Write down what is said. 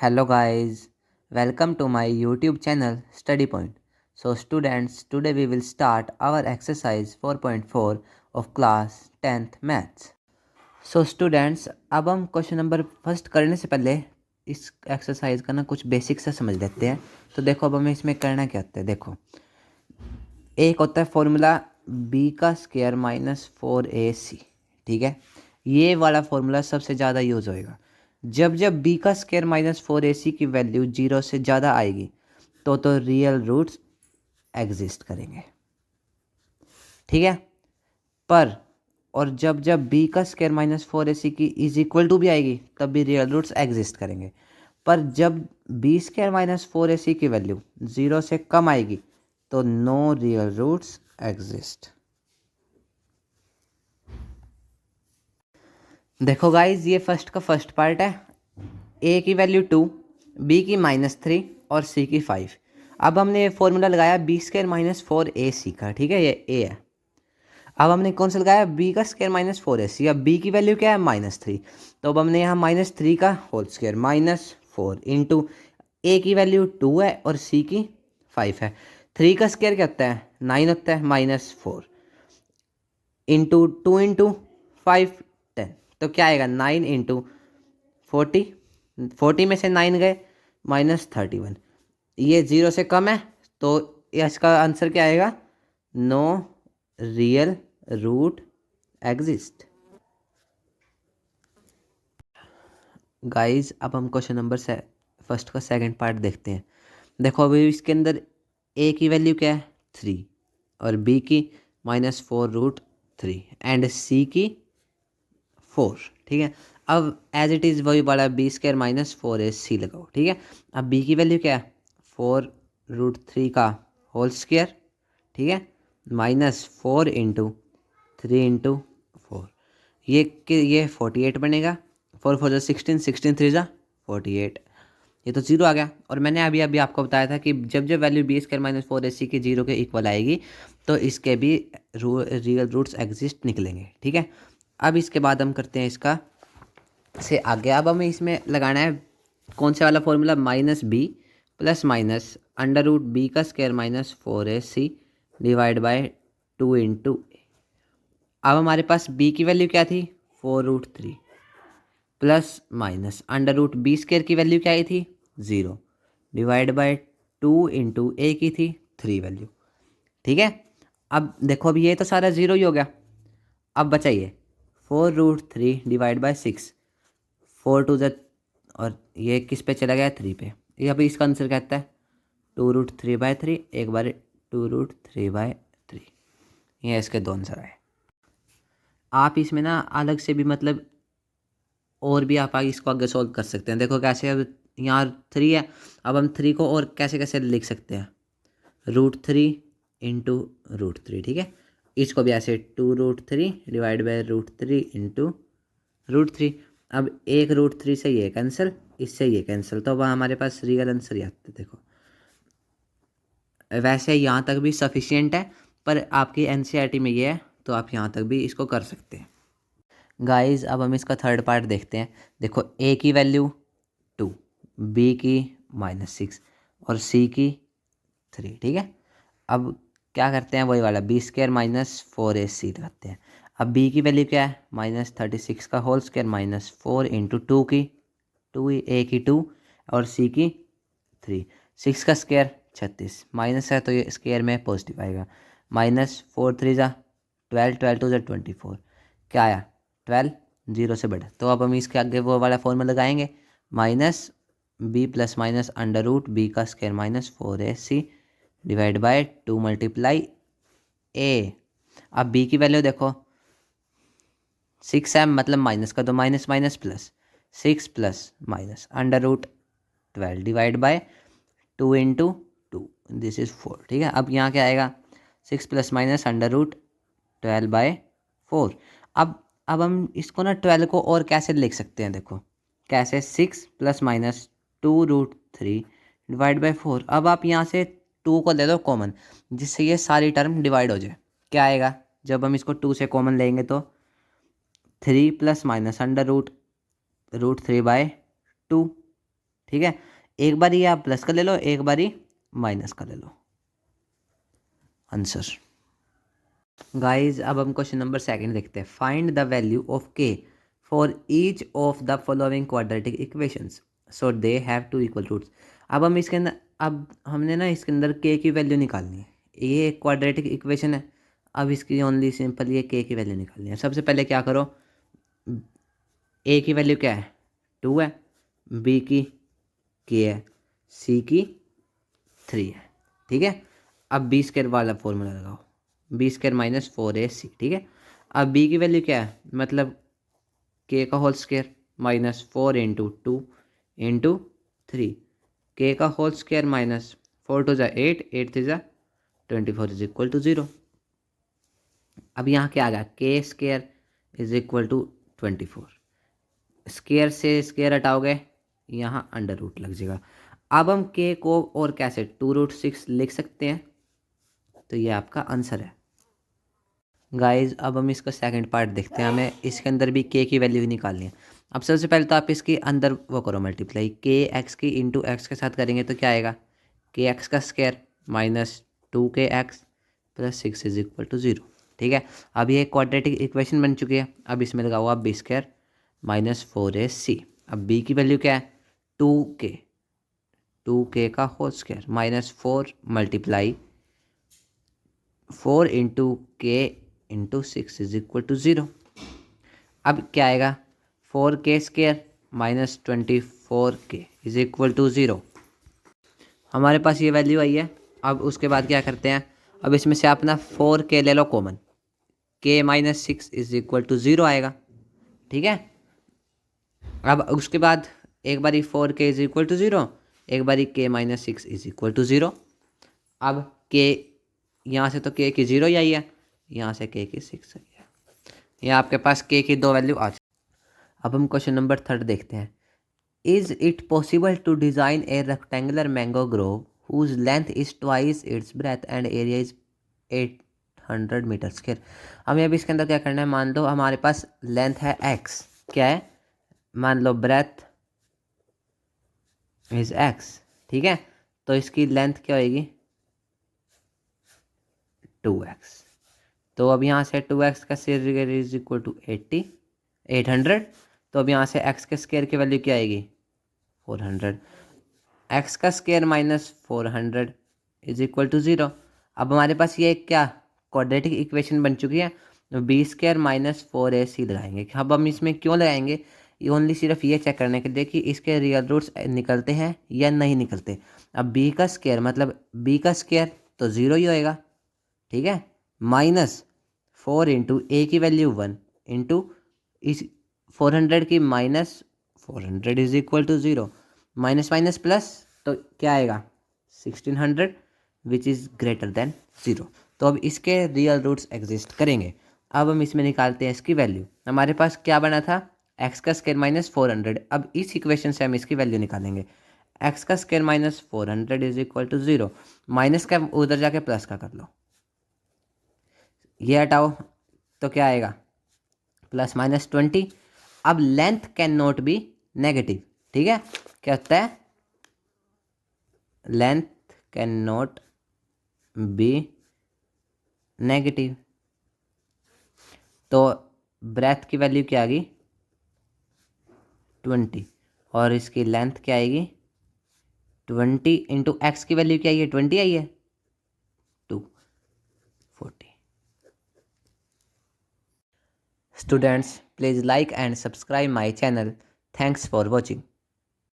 Hello guys, welcome to my YouTube channel Study Point. So students, today we will start our exercise 4.4 of class 10th maths. So students, अब हम question number first करने से पहले इस exercise का ना कुछ बेसिक सा समझ लेते हैं। तो देखो अब हमें इसमें करना क्या होता है। देखो एक होता है फॉर्मूला b का स्क्वायर माइनस 4ac, ठीक है। ये वाला फॉर्मूला सबसे ज़्यादा यूज़ होएगा जब जब b का स्क्वायर माइनस 4ac की वैल्यू 0 से ज़्यादा आएगी तो रियल रूट्स एग्जिस्ट करेंगे, ठीक है। पर और जब जब b का स्क्वायर माइनस 4ac की इज इक्वल टू भी आएगी तब भी रियल रूट्स एग्जिस्ट करेंगे। पर जब b स्क्वायर माइनस 4ac की वैल्यू 0 से कम आएगी तो नो रियल रूट्स एग्जिस्ट। देखो गाइज, ये फर्स्ट का फर्स्ट पार्ट है। a की वैल्यू 2, b की -3 और c की 5। अब हमने फॉर्मूला लगाया b स्क्वायर माइनस 4ac का, ठीक है, ये a है। अब हमने कौन सा लगाया b का स्क्वायर माइनस 4ac। अब b की वैल्यू क्या है -3, तो अब हमने यहाँ -3 का होल स्क्वायर -4 इंटू a की वैल्यू 2 है और c की 5 है। 3 का स्क्वायर क्या होता है 9 होता है, -4 इंटू 2 इंटू 5 10। तो क्या आएगा 9 इंटू 40, 40 में से 9 गए -31। ये 0 से कम है तो इसका आंसर क्या आएगा, no real root exist. Guys, अब हम क्वेश्चन नंबर से फर्स्ट का सेकंड पार्ट देखते हैं। देखो अभी इसके अंदर a की वैल्यू क्या है 3 और b की -4√3 एंड c की 4, ठीक है। अब एज इट इज़ वही बड़ा b स्क्वायर माइनस 4ac लगाओ, ठीक है। अब b की वैल्यू क्या है 4√3 का होल स्क्वायर, ठीक है, -4 इंटू 3 इंटू 4। ये 48 बनेगा। 4 4 16, 16 3 48। ये तो जीरो आ गया। और मैंने अभी अभी आपको बताया था कि जब जब value b square minus 4ac के जीरो के इक्वल आएगी तो इसके भी रियल रूट्स एग्जिस्ट निकलेंगे, ठीक है। अब इसके बाद हम करते हैं इसका से आगे। अब हमें इसमें लगाना है कौन से वाला formula, -b plus minus √b का square -4ac divide by 2 into. अब हमारे पास b की वैल्यू क्या थी 4√3 प्लस माइनस √b स्क्वायर की वैल्यू क्या आई थी 0 डिवाइड बाय 2 इंटू a की थी 3 वैल्यू, ठीक है। अब देखो अब ये तो सारा ज़ीरो ही हो गया। अब बचाइए 4√3 डिवाइड बाय 6, 4 टू ज़, और ये किस पे चला गया 3 पे। ये अभी इसका आंसर कहता है 2√3/3, एक बार 2√3/3। ये इसके दो आंसर आए। आप इसमें ना अलग से भी मतलब और भी आप आगे इसको आगे सॉल्व कर सकते हैं। देखो कैसे, अब यहाँ 3 है, अब हम 3 को और कैसे कैसे लिख सकते हैं, √3 इंटू √3, ठीक है। इसको भी ऐसे 2√3 डिवाइड बाय √3 इंटू √3। अब एक √3 से ये कैंसिल, इससे ये कैंसिल, तो अब हमारे पास रियल आंसर ही आता है। देखो वैसे यहाँ तक भी सफिशिएंट है, पर आपकी एनसीईआरटी में ये है तो आप यहाँ तक भी इसको कर सकते हैं। गाइस, अब हम इसका थर्ड पार्ट देखते हैं। देखो a की वैल्यू 2, b की -6 और c की 3, ठीक है। अब क्या करते हैं वही वाला b स्क्वायर माइनस 4ac लगाते हैं। अब b की वैल्यू क्या है -36 का होल स्क्वायर -4 इंटू 2 की 2, a की 2 और c की 3। 6 का स्क्वायर 36, माइनस है तो ये स्क्वायर में पॉजिटिव आएगा। -4 3 12, 12 2 24। क्या आया 12, 0 से बड़ा। तो अब हम इसके आगे वो वाला फॉर्मूला लगाएंगे, -b प्लस माइनस √b का square -4ac divide by 2 multiply a। अब b की वैल्यू देखो 6 है, मतलब माइनस का तो minus minus plus 6 plus minus √12 divide by 2 into 2, this is 4, ठीक है। अब यहाँ क्या आएगा 6 प्लस माइनस √12/4। अब हम इसको ना 12 को और कैसे लिख सकते हैं, देखो कैसे, 6 प्लस माइनस 2√3 डिवाइड बाय 4। अब आप यहाँ से 2 को ले लो कॉमन, जिससे ये सारी टर्म डिवाइड हो जाए। क्या आएगा जब हम इसको 2 से कॉमन लेंगे तो 3 प्लस माइनस √3/2, ठीक है, एक बार ये आप प्लस का ले लो, एक बार ही माइनस का ले लो आंसर। गाइज अब हम क्वेश्चन नंबर सेकंड देखते हैं। Find the value of k for each of the following quadratic equations so they have two equal roots. अब हम इसके अंदर, अब हमने ना इसके अंदर के की वैल्यू निकालनी है। ये एक क्वाड्रेटिक इक्वेशन है, अब इसकी ओनली सिंपल ये के की वैल्यू निकालनी है। सबसे पहले क्या करो, ए की वैल्यू क्या है 2 है, बी की के है, सी की 3 है। ठीक है, अब बी स्क्वायर वाला फॉर्मूला लगाओ, बी स्क्वायर माइनस 4ac। ठीक है, अब बी की वैल्यू क्या है, मतलब के का whole square minus 4 into 2 into 3, k का होल स्क्वायर माइनस 4 टू ज़ा 8, 8 थ्री ज़ा 24 इज इक्वल टू 0। अब यहाँ क्या आ गया, k square is equal to 24, square से स्क्वायर हटाओगे यहाँ अंडर रूट लग जाएगा। अब हम के को और कैसे 2√6 लिख सकते हैं, तो ये आपका आंसर है। गाइज अब हम इसका सेकंड पार्ट देखते हैं। हमें इसके अंदर भी के की वैल्यू ही निकालनी है। अब सबसे पहले तो आप इसके अंदर वो करो मल्टीप्लाई, के एक्स की इंटू एक्स के साथ करेंगे तो क्या आएगा, के एक्स का square minus 2k(x) plus 6 is equal to 0। ठीक है, अब ये क्वाड्रेटिक इक्वेशन बन चुकी है। अब इसमें लगाओ आप बी स्क्वायर माइनस 4ac। अब बी की वैल्यू क्या है 2k का whole square minus 4 multiply 4 into k into 6 is equal to 0। अब क्या आएगा 4k square minus 24k is equal to 0। हमारे पास ये वैल्यू आई है। अब उसके बाद क्या करते हैं, अब इसमें से अपना 4k ले लो common, k minus 6 is equal to 0 आएगा। ठीक है, अब उसके बाद एक बारी 4k इज इक्वल टू 0, एक बारी k minus 6 is equal to 0। अब k यहाँ से तो k की 0 ही आई है, यहाँ से k की 6 आई है। यहाँ आपके पास k की 2 वैल्यू आ चुकी। अब हम क्वेश्चन नंबर 3 देखते हैं। Is it possible to design a rectangular mango grove whose length is twice its breadth and area is 800 metre square. हमें अभी इसके अंदर क्या करना है, मान लो हमारे पास लेंथ है x, क्या है, मान लो ब्रेथ इज x। ठीक है, तो इसकी लेंथ क्या होगी 2x। तो अब यहाँ से 2x का स्क्वायर इज इक्वल टू 800। तो अब यहाँ से x के स्क्वायर की वैल्यू क्या आएगी 400, x का square minus 400 is equal to 0। अब हमारे पास ये क्या क्वाड्रेटिक इक्वेशन बन चुकी है, तो बी स्क्वायर माइनस 4ac लगाएंगे। अब हम इसमें क्यों लगाएंगे, ये ओनली सिर्फ ये चेक करने के लिए कि इसके रियल रूट्स निकलते हैं या नहीं निकलते। अब b का स्क्वायर मतलब b का स्क्वायर तो 0 ही होएगा। ठीक है, माइनस 4 इंटू ए की वैल्यू 1 इंटू इस 400 की minus 400 is equal to 0, minus minus plus तो क्या आएगा 1600 विच इज़ ग्रेटर देन 0। तो अब इसके रियल रूट्स एग्जिस्ट करेंगे। अब हम इसमें निकालते हैं इसकी वैल्यू। हमारे पास क्या बना था x का स्क्वायर माइनस 400। अब इस इक्वेशन से हम इसकी वैल्यू निकालेंगे, x का square minus 400 is equal to 0, minus का उधर जाके प्लस का कर लो, ये हटाओ तो क्या आएगा प्लस माइनस 20। अब length can not be negative. ठीक है, क्या होता है length can not be negative. तो ब्रेथ की वैल्यू क्या आ गई 20 और इसकी लेंथ क्या आएगी 20 इंटू एक्स की वैल्यू क्या आई है 20 आई है 240। Students, please like and subscribe my channel. Thanks for watching.